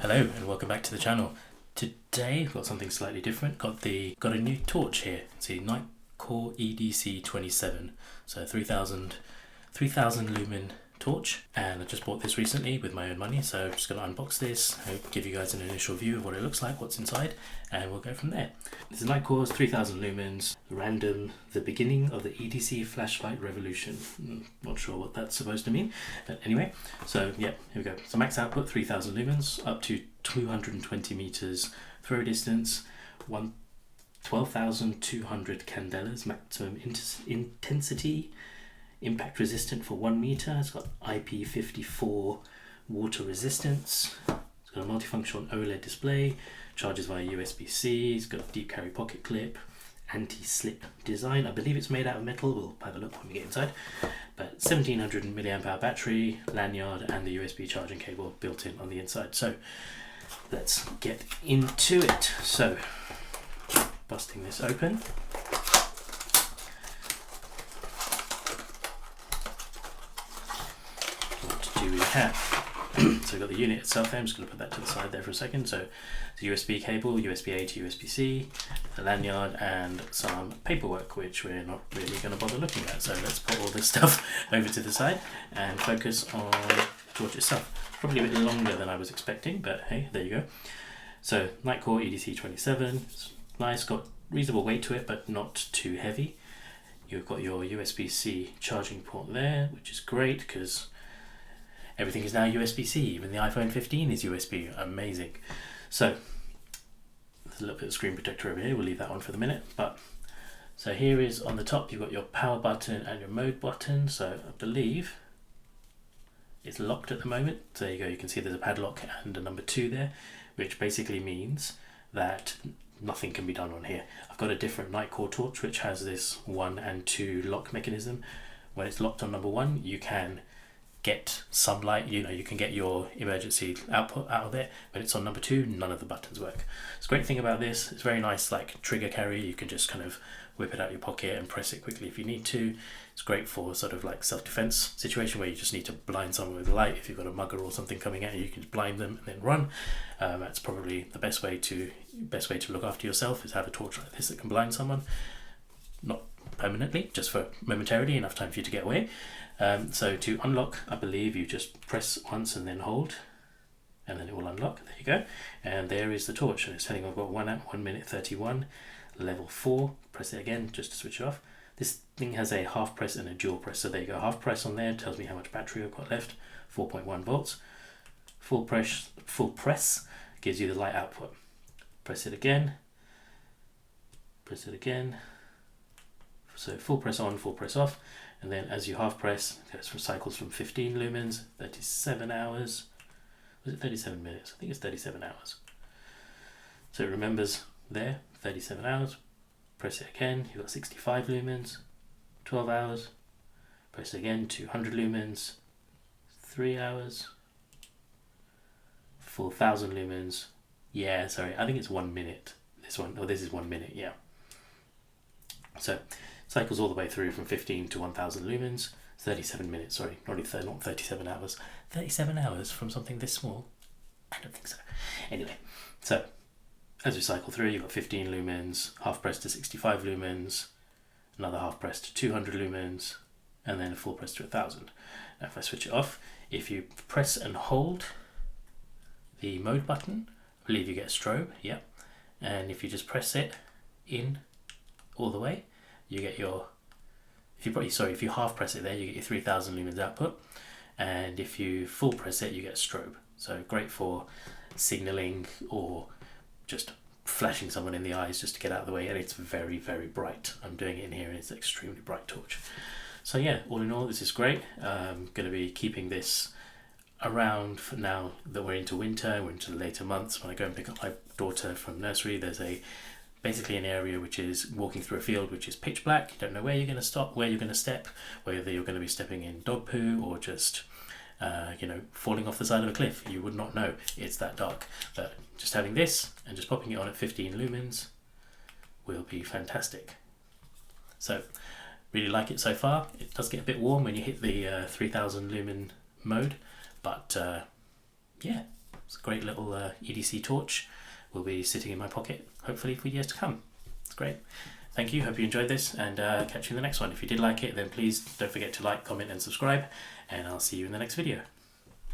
Hello and welcome back to the channel. Today I've got something slightly different. Got a new torch here. It's a Nitecore EDC27, so 3000 lumen torch, and I just bought this recently with my own money, so I'm just going to unbox this, give you guys an initial view of what it looks like, what's inside, and we'll go from there. This is Nitecore's 3000 lumens, random, the beginning of the EDC flashlight revolution. Not sure what that's supposed to mean, but anyway, so yeah, here we go. So max output 3000 lumens, up to 220 meters throw distance, 12,200 candelas, maximum intensity, impact resistant for 1 meter. It's got IP54 water resistance. It's got a multifunctional OLED display, charges via USB-C. It's got a deep carry pocket clip, anti-slip design. I believe it's made out of metal. We'll have a look when we get inside. But 1700 milliamp hour battery, lanyard, and the USB charging cable built in on the inside. So let's get into it. So busting this open. We have so we've got the unit itself there. I'm just going to put that to the side there for a second. So it's a USB cable, USB-A to USB-C, a lanyard, and some paperwork which we're not really going to bother looking at. So let's put all this stuff over to the side and focus on the torch itself. Probably a bit longer than I was expecting, but hey, there you go. So Nitecore EDC27, it's nice, got reasonable weight to it, but not too heavy. You've got your USB-C charging port there, which is great because everything is now USB-C, even the iPhone 15 is USB, amazing. So, there's a little bit of screen protector over here, we'll leave that on for the minute. But so here is on the top, you've got your power button and your mode button. So I believe it's locked at the moment. So there you go, you can see there's a padlock and a number 2 there, which basically means that nothing can be done on here. I've got a different Nitecore torch which has this 1 and 2 lock mechanism. When it's locked on number 1, you can get some light, you can get your emergency output out of it. When it's on number 2, none of the buttons work. It's a great thing about this, it's very nice, like trigger carry. You can just kind of whip it out your pocket and press it quickly if you need to. It's great for sort of like self-defense situation where you just need to blind someone with light. If you've got a mugger or something coming at you can just blind them and then run. That's probably the best way to look after yourself, is have a torch like this that can blind someone. Not permanently, just for momentarily, enough time for you to get away. So to unlock, I believe you just press once and then hold, and then it will unlock. There you go. And there is the torch. And it's telling I've got 1 at 1 minute 31, level 4. Press it again just to switch it off. This thing has a half press and a dual press. So there you go. Half press on there tells me how much battery I've got left. 4.1 volts. Full press gives you the light output. Press it again. Press it again. So full press on, full press off, and then as you half press, it goes from cycles from 15 lumens, 37 hours. Was it 37 minutes? I think it's 37 hours. So it remembers there, 37 hours. Press it again, you've got 65 lumens, 12 hours. Press it again, 200 lumens, 3 hours. Full 1000 lumens. Yeah, sorry, I think it's 1 minute. This one, oh, this is 1 minute, yeah. So cycles all the way through from 15 to 1000 lumens, 37 minutes, sorry, not 37 hours. 37 hours from something this small? I don't think so. Anyway, so as we cycle through, you've got 15 lumens, half press to 65 lumens, another half press to 200 lumens, and then a full press to 1000. Now if I switch it off, if you press and hold the mode button, I believe you get a strobe, yeah. And if you just press it in all the way, you get your, if you half press it there, you get your 3000 lumens output, and if you full press it, you get a strobe. So great for signaling or just flashing someone in the eyes just to get out of the way, and it's very, very bright. I'm doing it in here and it's an extremely bright torch. So yeah, all in all, this is great. I'm going to be keeping this around for now that we're into winter, we're into the later months. When I go and pick up my daughter from nursery, there's basically an area which is walking through a field which is pitch black. You don't know where you're going to stop, where you're going to step, whether you're going to be stepping in dog poo or just falling off the side of a cliff. You would not know, it's that dark. But just having this and just popping it on at 15 lumens will be fantastic. So really like it so far. It does get a bit warm when you hit the 3000 lumen mode, but yeah, It's a great little EDC torch. Will be sitting in my pocket, hopefully for years to come. It's great. Thank you, hope you enjoyed this, and catch you in the next one. If you did like it, then please don't forget to like, comment and subscribe, and I'll see you in the next video.